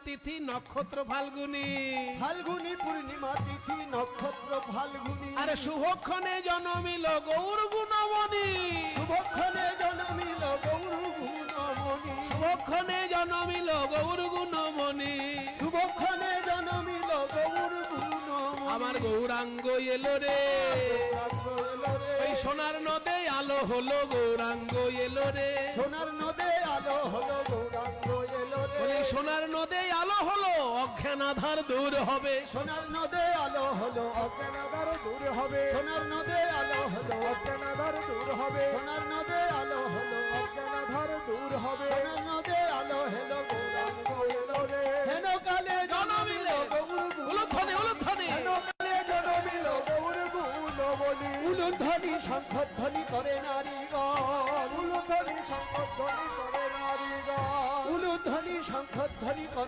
তিথি নক্ষত্র ফাল্গুনি, ফাল্গুনি পূর্ণিমা তিথি নক্ষত্র ফাল্গুনি, আরে শুভক্ষণে জন্মিল গৌর গুণমণি, শুভক্ষণে জন্মিল গৌর গুণমণি, শুভক্ষণে জন্মিল গৌর গুণমণি, শুভক্ষণে জন্মিল গৌর গুণমণি। আমার গৌরাঙ্গ এলো রে, ওই সোনার নদে আলো হলো গৌরাঙ্গ এলো রে, সোনার নদে আলো হলো গৌরাঙ্গ এলো রে, বলি সোনার নদে আলো হলো অজ্ঞান আধার দূর হবে, সোনার নদে আলো হলো অজ্ঞান আধার দূর হবে, সোনার নদে আলো হলো অজ্ঞান আধার দূর হবে, সোনার নদে আলো হলো অজ্ঞান আধার দূর হবে, সোনার নদে আলো হলো গৌরাঙ্গ এলো রে, হেন কালে জন্মিল গৌর উলুধ্বনি উলুধ্বনি, হেন কালে জন্মিল গৌর গুণমণি, উলুধ্বনি শঙ্খধ্বনি করে নারীগণ, উলুধ্বনি শঙ্খধ্বনি করে নারীগণ, উলুধ্বনি শঙ্খধ্বনি করে